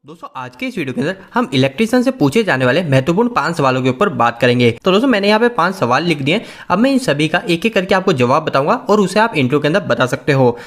दोस्तों आज के इस वीडियो के अंदर हम इलेक्ट्रिशियन से पूछे जाने वाले महत्वपूर्ण 5 सवालों के ऊपर बात करेंगे। तो दोस्तों मैंने यहाँ पे 5 सवाल लिख दिए। अब मैं इन सभी का एक एक करके आपको जवाब बताऊंगा और उसे आप इंट्रो के अंदर बता सकते हो।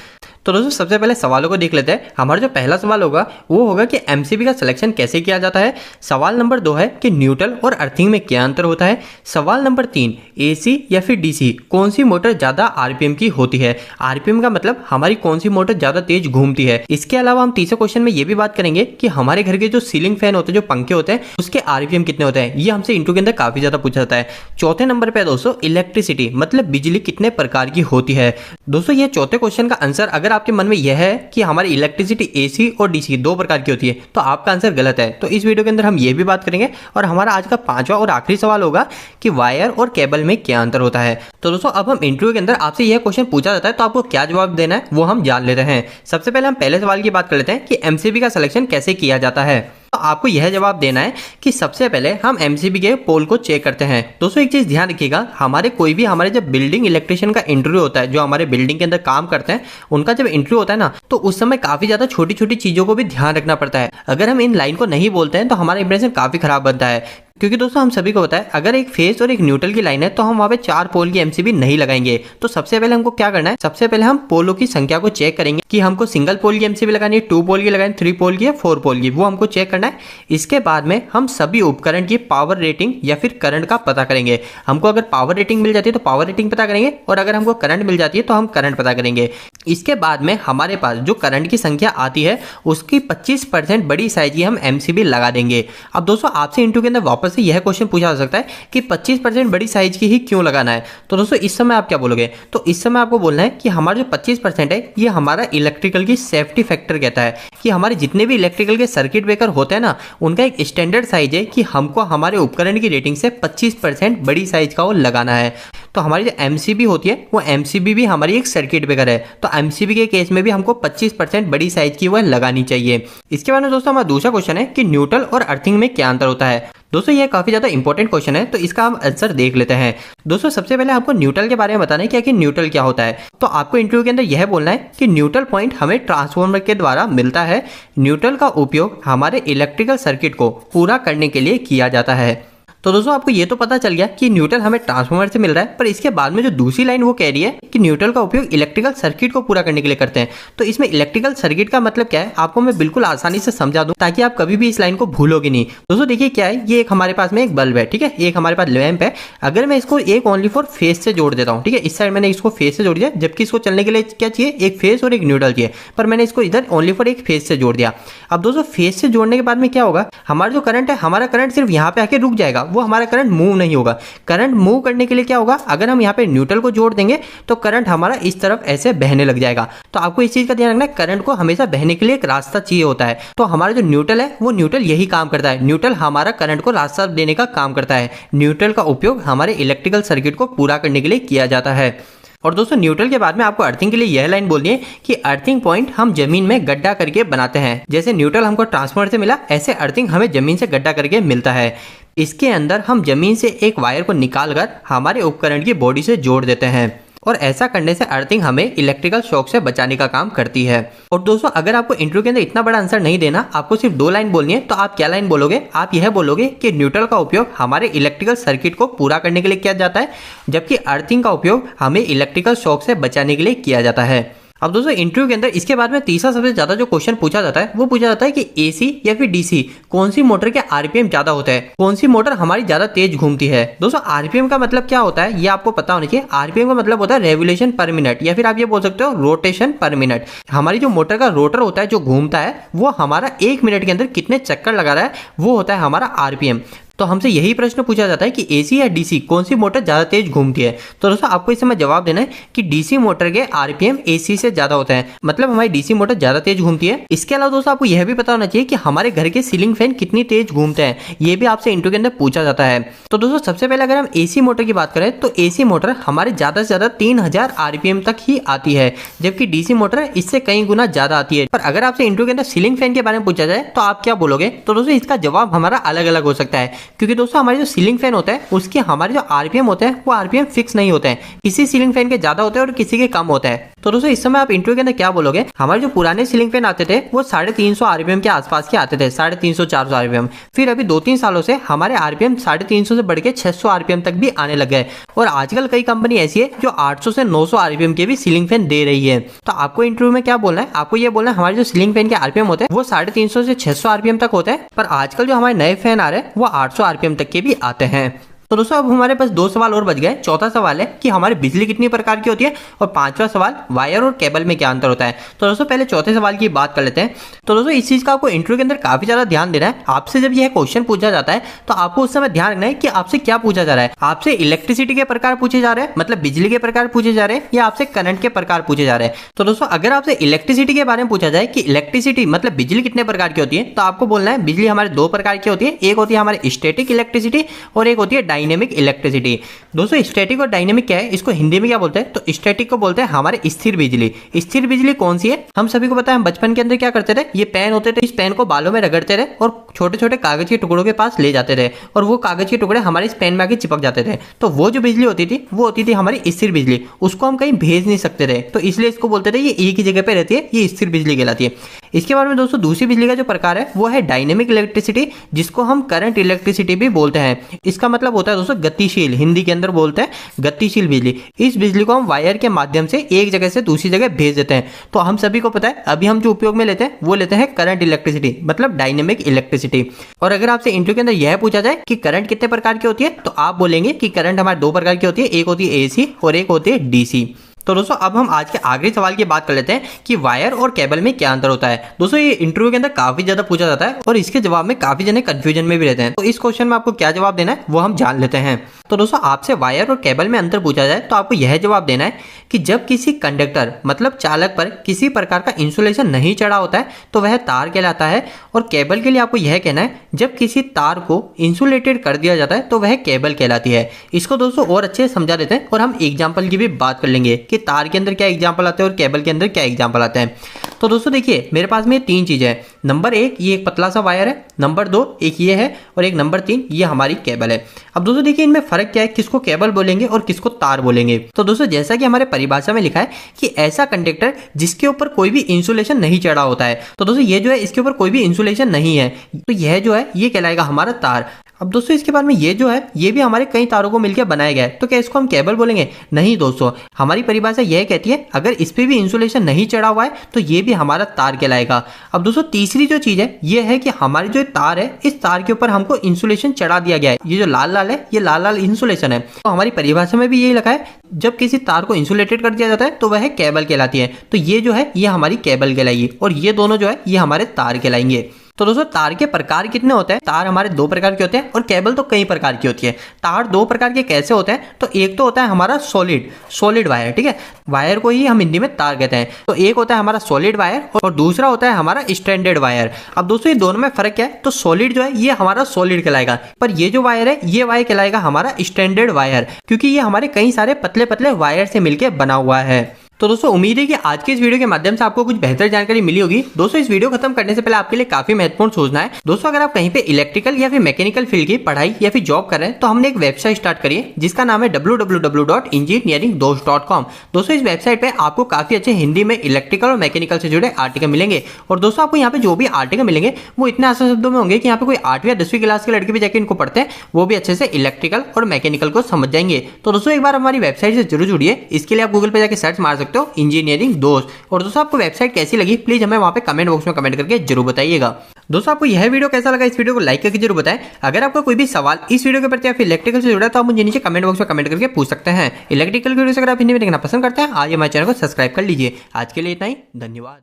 तो दोस्तों सबसे पहले सवालों को देख लेते हैं। हमारा जो पहला सवाल होगा वो होगा कि एमसीबी का सिलेक्शन कैसे किया जाता है। सवाल नंबर 2 है कि न्यूट्रल और अर्थिंग में क्या अंतर होता है। सवाल नंबर 3, एसी या फिर डीसी कौन सी मोटर ज्यादा आरपीएम की होती है। आरपीएम का मतलब हमारी कौन सी मोटर ज्यादा तेज घूमती है। इसके अलावा हम तीसरे क्वेश्चन में ये भी बात करेंगे कि हमारे घर के जो सीलिंग फैन होते हैं, जो पंखे होते हैं, उसके आरपीएम कितने होते हैं। ये हमसे इंट्रो के अंदर काफी ज्यादा पूछा जाता है। चौथे नंबर पे दोस्तों इलेक्ट्रिसिटी मतलब बिजली कितने प्रकार की होती है। दोस्तों ये चौथे क्वेश्चन का आंसर अगर आपके मन में यह है कि हमारी इलेक्ट्रिसिटी एसी और डीसी दो प्रकार की होती है तो आपका आंसर गलत है। तो इस वीडियो के अंदर हम ये भी बात करेंगे। और हमारा आज का पांचवा और आखिरी सवाल होगा कि वायर और केबल में क्या अंतर होता है। तो दोस्तों अब हम इंटरव्यू के अंदर आपसे यह क्वेश्चन पूछा जाता है तो आपको क्या जवाब देना है वो हम जान लेते हैं। सबसे पहले हम पहले सवाल की बात कर लेते हैं कि एमसीबी का सिलेक्शन कैसे किया जाता है। तो आपको यह जवाब देना है कि सबसे पहले हम एमसीबी के पोल को चेक करते हैं। दोस्तों एक चीज ध्यान रखिएगा, हमारे जब बिल्डिंग इलेक्ट्रिशियन का इंटरव्यू होता है, जो हमारे बिल्डिंग के अंदर काम करते हैं उनका जब इंटरव्यू होता है ना, तो उस समय काफी ज्यादा छोटी छोटी चीजों को भी ध्यान रखना पड़ता है। अगर हम इन लाइन को नहीं बोलते हैं तो हमारा इंप्रेशन काफी खराब बनता है। क्योंकि दोस्तों हम सभी को पता है अगर एक फेस और एक न्यूट्रल की लाइन है तो हम वहां पे 4 पोल की एमसीबी नहीं लगाएंगे। तो सबसे पहले हमको क्या करना है, सबसे पहले हम पोलों की संख्या को चेक करेंगे कि हमको सिंगल पोल की एमसीबी लगानी है, 2 पोल की लगानी, 3 पोल की या 4 पोल की, वो हमको चेक करना है। इसके बाद में हम सभी उपकरण की पावर रेटिंग या फिर करंट का पता करेंगे। हमको अगर पावर रेटिंग मिल जाती है तो पावर रेटिंग पता करेंगे और अगर हमको करंट मिल जाती है तो हम करंट पता करेंगे। इसके बाद में हमारे पास जो करंट की संख्या आती है उसकी 25% बड़ी साइज की हम एमसीबी लगा देंगे। अब दोस्तों आपसे इंटरव्यू के अंदर वापस से यह क्वेश्चन पूछा जा सकता है कि 25% बड़ी साइज की ही क्यों लगाना है। तो दोस्तों इस समय आप क्या बोलोगे, तो इस समय आपको बोलना है कि हमारा जो 25% है ये हमारा इलेक्ट्रिकल की सेफ्टी फैक्टर कहता है कि हमारे जितने भी इलेक्ट्रिकल के सर्किट ब्रेकर होते हैं ना, उनका एक स्टैंडर्ड साइज है कि हमको हमारे उपकरण की रेटिंग से 25% बड़ी साइज का वो लगाना है। तो हमारी जो एमसीबी होती है वो एमसीबी भी हमारी एक सर्किट ब्रेकर है। तो एमसीबी के केस में भी हमको 25% बड़ी साइज की वह लगानी चाहिए। इसके बाद में दोस्तों हमारा दूसरा क्वेश्चन है कि न्यूट्रल और अर्थिंग में क्या अंतर होता है। दोस्तों ये काफी ज्यादा इंपॉर्टेंट क्वेश्चन है तो इसका हम आंसर देख लेते हैं। दोस्तों सबसे पहले आपको न्यूट्रल के बारे में बताना है कि आखिर न्यूट्रल क्या होता है। तो आपको इंटरव्यू के अंदर यह बोलना है कि न्यूट्रल पॉइंट हमें ट्रांसफार्मर के द्वारा मिलता है। न्यूट्रल का उपयोग हमारे इलेक्ट्रिकल सर्किट को पूरा करने के लिए किया जाता है। तो दोस्तों आपको ये तो पता चल गया कि न्यूट्रल हमें ट्रांसफार्मर से मिल रहा है, पर इसके बाद में जो दूसरी लाइन वो कह रही है कि न्यूट्रल का उपयोग इलेक्ट्रिकल सर्किट को पूरा करने के लिए करते हैं। तो इसमें इलेक्ट्रिकल सर्किट का मतलब क्या है आपको मैं बिल्कुल आसानी से समझा दूं ताकि आप कभी भी इस लाइन को भूलोगे नहीं। दोस्तों देखिए क्या है, ये एक हमारे पास में एक बल्ब है, ठीक है, एक हमारे पास लैंप है। अगर मैं इसको एक ओनली फॉर फेस से जोड़ देता हूँ, ठीक है, इस साइड मैंने इसको फेस से जोड़ दिया, जबकि इसको चलने के लिए क्या चाहिए, एक फेस और एक न्यूट्रल चाहिए, पर मैंने इसको इधर ओनली फॉर एक फेस से जोड़ दिया। अब दोस्तों फेस से जोड़ने के बाद में क्या होगा, हमारा जो करंट है, हमारा करंट सिर्फ यहाँ पे आके रुक जाएगा, वो हमारा करंट मूव नहीं होगा। करंट मूव करने के लिए क्या होगा, अगर हम यहाँ पे न्यूट्रल को जोड़ देंगे तो करंट हमारा इस तरफ ऐसे बहने लग जाएगा। तो आपको इस चीज का ध्यान रखना है, करंट को हमेशा बहने के लिए एक रास्ता चाहिए होता है। तो हमारा जो न्यूट्रल है वो न्यूट्रल यही काम करता है। न्यूट्रल हमारा करंट को रास्ता देने का काम करता है। न्यूट्रल का उपयोग हमारे इलेक्ट्रिकल सर्किट को पूरा करने के लिए किया जाता है। और दोस्तों न्यूट्रल के बाद में आपको अर्थिंग के लिए यह लाइन बोलनी है कि अर्थिंग पॉइंट हम जमीन में गड्ढा करके बनाते हैं। जैसे न्यूट्रल हमको ट्रांसफार्मर से मिला, ऐसे अर्थिंग हमें जमीन से गड्ढा करके मिलता है। इसके अंदर हम जमीन से एक वायर को निकालकर हमारे उपकरण की बॉडी से जोड़ देते हैं और ऐसा करने से अर्थिंग हमें इलेक्ट्रिकल शॉक से बचाने का काम करती है। और दोस्तों अगर आपको इंटरव्यू के अंदर इतना बड़ा आंसर नहीं देना, आपको सिर्फ 2 लाइन बोलनी है, तो आप क्या लाइन बोलोगे, आप यह बोलोगे कि न्यूट्रल का उपयोग हमारे इलेक्ट्रिकल सर्किट को पूरा करने के लिए किया जाता है, जबकि अर्थिंग का उपयोग हमें इलेक्ट्रिकल शॉक से बचाने के लिए किया जाता है। अब दोस्तों इंटरव्यू के अंदर इसके बाद में तीसरा सबसे ज्यादा जो क्वेश्चन पूछा जाता है वो पूछा जाता है कि एसी या फिर डीसी कौन सी मोटर के आरपीएम ज्यादा होता है, कौन सी मोटर हमारी ज्यादा तेज घूमती है। दोस्तों आरपीएम का मतलब क्या होता है ये आपको पता होना चाहिए। आरपीएम का मतलब होता है रेवोल्यूशन पर मिनट, या फिर आप ये बोल सकते हो रोटेशन पर मिनट। हमारी जो मोटर का रोटर होता है जो घूमता है वो हमारा 1 मिनट के अंदर कितने चक्कर लगा रहा है वो होता है हमारा आरपीएम। तो हमसे यही प्रश्न पूछा जाता है कि एसी या डीसी कौन सी मोटर ज्यादा तेज घूमती है। तो दोस्तों आपको इस समय जवाब देना है कि डीसी मोटर के आरपीएम एसी से ज्यादा होते हैं, मतलब हमारी डीसी मोटर ज्यादा तेज घूमती है। इसके अलावा दोस्तों आपको यह भी पता होना चाहिए कि हमारे घर के सीलिंग फैन कितनी तेज घूमते हैं, ये भी आपसे इंटरव्यू के अंदर पूछा जाता है। तो दोस्तों सबसे पहले अगर हम एसी मोटर की बात करें तो एसी मोटर हमारे ज्यादा से ज्यादा 3000 आरपीएम तक ही आती है, जबकि डीसी मोटर इससे कई गुना ज्यादा आती है। पर अगर आपसे इंटरव्यू के अंदर सीलिंग फैन के बारे में पूछा जाए तो आप क्या बोलोगे, तो दोस्तों इसका जवाब हमारा अलग अलग हो सकता है, क्योंकि दोस्तों हमारे सीलिंग फैन होता है उसके हमारे जो आरपीएम होते हैं वो आरपीएम फिक्स नहीं होते हैं। किसी सीलिंग फैन के ज्यादा होते हैं और किसी के कम होता है। तो दोस्तों इस समय आप इंटरव्यू के अंदर क्या बोलोगे, हमारे जो पुराने सीलिंग फैन आते थे वो 350 आरपीएम के आसपास के आते थे, 350-400 आरपीएम। फिर अभी 2-3 सालों से हमारे आरपीएम 350 से बढ़ के 600 आरपीएम तक भी आने लग गए। और आजकल कई कंपनी ऐसी है जो 800 से 900 आरपीएम के भी सीलिंग फैन दे रही है। तो आपको इंटरव्यू में क्या बोलना है, आपको ये बोलना है हमारे जो सीलिंग फैन के आरपीएम होते हैं वो 350 से 600 आरपीएम तक होते हैं, पर आजकल जो हमारे नए फैन आ रहे हैं वो 800 आरपीएम तक के भी आते हैं। तो दोस्तों अब हमारे पास 2 सवाल और बच गए। चौथा सवाल है कि हमारी बिजली कितनी प्रकार की होती है, और 5वां सवाल वायर और केबल में क्या अंतर होता है। तो दोस्तों पहले चौथे सवाल की बात कर लेते हैं। तो दोस्तों इस चीज का आपको इंटरव्यू के अंदर काफी ज्यादा ध्यान देना है। आपसे जब यह क्वेश्चन पूछा जाता है तो आपको उस समय ध्यान रखना है कि आपसे क्या पूछा जा रहा है। आपसे इलेक्ट्रिसिटी के प्रकार पूछे जा रहे हैं, मतलब बिजली के प्रकार पूछे जा रहे हैं, या आपसे करंट के प्रकार पूछे जा रहे हैं। तो दोस्तों अगर आपसे इलेक्ट्रिसिटी के बारे में पूछा जाए कि इलेक्ट्रिसिटी मतलब बिजली कितने प्रकार की होती है, तो आपको बोलना है बिजली हमारे 2 प्रकार की होती है। एक होती है हमारी स्टैटिक इलेक्ट्रिसिटी और एक होती है डायनेमिक इलेक्ट्रिसिटी। दोस्तों स्टैटिक और डायनेमिक क्या है, इसको हिंदी में क्या बोलते हैं, तो स्टैटिक को बोलते हैं हमारे स्थिर बिजली। स्थिर बिजली कौन सी है, हम सभी को पता है। हम बचपन के अंदर क्या करते थे, ये पेन होते थे, इस पेन को बालों में रगड़ते थे और छोटे छोटे कागज के टुकड़ों के पास ले जाते थे, और वो कागज के टुकड़े हमारे इस पेन में आके चिपक जाते थे। तो वो जो बिजली होती थी वो होती थी हमारी स्थिर बिजली, उसको हम कहीं भेज नहीं सकते थे, तो इसलिए इसको बोलते थे ये एक ही जगह पे रहती है, ये स्थिर बिजली कहलाती है। इसके बाद में दोस्तों दूसरी बिजली का जो प्रकार है वो है डायनेमिक इलेक्ट्रिसिटी, जिसको हम करंट इलेक्ट्रिसिटी भी बोलते हैं। इसका मतलब होता है दोस्तों गतिशील, हिंदी के अंदर बोलते हैं गतिशील बिजली। इस बिजली को हम वायर के माध्यम से एक जगह से दूसरी जगह भेज देते हैं। तो हम सभी को पता है अभी हम जो उपयोग में लेते हैं वो लेते हैं करंट इलेक्ट्रिसिटी, मतलब डायनेमिक इलेक्ट्रिसिटी। और अगर आपसे इंटरव्यू के अंदर यह पूछा जाए कि करंट कितने प्रकार की होती है, तो आप बोलेंगे कि करंट हमारे 2 प्रकार की होती है, एक होती है एसी और एक होती है डीसी। तो दोस्तों अब हम आज के आखिरी सवाल की बात कर लेते हैं कि वायर और केबल में क्या अंतर होता है। दोस्तों ये इंटरव्यू के अंदर काफी ज्यादा पूछा जाता है और इसके जवाब में काफी जने कंफ्यूजन में भी रहते हैं। तो इस क्वेश्चन में आपको क्या जवाब देना है वो हम जान लेते हैं। तो दोस्तों आपसे वायर और केबल में अंतर पूछा जाए तो आपको यह जवाब देना है कि जब किसी कंडक्टर मतलब चालक पर किसी प्रकार का इंसुलेशन नहीं चढ़ा होता है तो वह तार कहलाता है। और केबल के लिए आपको यह कहना है जब किसी तार को इंसुलेटेड कर दिया जाता है तो वह केबल कहलाती है। इसको दोस्तों और अच्छे से समझा देते हैं और हम एग्जाम्पल की भी बात कर लेंगे कि तार के अंदर क्या एग्जाम्पल आते हैं और केबल के अंदर क्या एग्जाम्पल आते हैं। तो दोस्तों देखिए मेरे पास में 3 चीजें हैं। नंबर 1 ये एक पतला सा वायर है, नंबर 2 एक ये है, और एक नंबर 3 ये हमारी केबल है। अब दोस्तों देखिए इनमें फर्क क्या है, किसको केबल बोलेंगे और किसको तार बोलेंगे। तो दोस्तों जैसा कि हमारे परिभाषा में लिखा है कि ऐसा कंडक्टर जिसके ऊपर कोई भी इंसुलेशन नहीं चढ़ा होता है। तो दोस्तों ये जो है इसके ऊपर कोई भी इंसुलेशन नहीं है, तो यह जो है ये कहलाएगा हमारा तार। अब दोस्तों इसके बाद में ये जो है ये भी हमारे कई तारों को मिलकर बनाया गया है, तो क्या इसको हम केबल बोलेंगे? नहीं दोस्तों, हमारी परिभाषा यह कहती है अगर इस पे भी इंसुलेशन नहीं चढ़ा हुआ है तो ये भी हमारा तार कहलाएगा। अब दोस्तों तीसरी जो चीज है ये है कि हमारी जो तार है इस तार के ऊपर हमको इंसुलेशन चढ़ा दिया गया है। ये जो लाल लाल है ये लाल लाल इंसुलेशन है। तो हमारी परिभाषा में भी यही लिखा है जब किसी तार को इंसुलेटेड कर दिया जाता है तो वह केबल कहलाती है। तो ये जो है ये हमारी केबल कहलाएगी और ये दोनों जो है ये हमारे तार कहलाएंगे। तो दोस्तों तार के प्रकार कितने होते हैं? तार हमारे 2 प्रकार के होते हैं और केबल तो कई प्रकार की होती है। तार 2 प्रकार के कैसे होते हैं? तो एक तो होता है हमारा सॉलिड वायर, ठीक है, वायर को ही हम हिंदी में तार कहते हैं। तो एक होता है हमारा सॉलिड वायर और दूसरा होता है हमारा स्ट्रैंडेड वायर। अब दोस्तों ये दोनों में फर्क क्या है? तो सॉलिड जो है ये हमारा सॉलिड कहलाएगा, पर ये जो वायर है ये वायर कहलाएगा हमारा स्ट्रैंडेड वायर, क्योंकि ये हमारे कई सारे पतले पतले वायर से मिलकर बना हुआ है। तो दोस्तों उम्मीद है कि आज के इस वीडियो के माध्यम से आपको कुछ बेहतर जानकारी मिली होगी। दोस्तों इस वीडियो खत्म करने से पहले आपके लिए काफी महत्वपूर्ण सूचना है। दोस्तों अगर आप कहीं पे इलेक्ट्रिकल या फिर मैकेनिकल फील्ड की पढ़ाई या फिर जॉब कर रहे हैं तो हमने एक वेबसाइट स्टार्ट करी है जिसका नाम है www.engineeringdost.com। दोस्तों इस वेबसाइट पे आपको काफी अच्छे हिंदी में इलेक्ट्रिकल और मैकेनिकल से जुड़े आर्टिकल मिलेंगे। और दोस्तों आपको यहाँ पे जो भी आर्टिकल मिलेंगे वो इतने आसान शब्दों में होंगे कि यहाँ पे कोई 8वीं या 10वीं क्लास के लड़के भी जाके इनको पढ़ते हैं वो भी अच्छे से इलेक्ट्रिकल और मैकेनिकल को समझ जाएंगे। तो दोस्तों एक बार हमारी वेबसाइट से जरूर जुड़िए। इसके लिए आप गूगल पे जाकर सर्च मार सकते हो इंजीनियरिंग दोस्त। और दोस्तों आपको वेबसाइट कैसी लगी प्लीज हमें वहां पे कमेंट बॉक्स में कमेंट करके जरूर बताइएगा। दोस्तों आपको यह वीडियो कैसा लगा, इस वीडियो को लाइक करके जरूर बताएं। अगर आपका कोई भी सवाल इस वीडियो के प्रति या फिर इलेक्ट्रिकल से जुड़ा है तो आप मुझे नीचे कमेंट बॉक्स में कमेंट करके पूछ सकते हैं। इलेक्ट्रिकल वीडियो अगर आप हिंदी में देखना पसंद करते हैं आज हमारे चैनल को सब्सक्राइब कर लीजिए। आज के लिए इतना ही, धन्यवाद।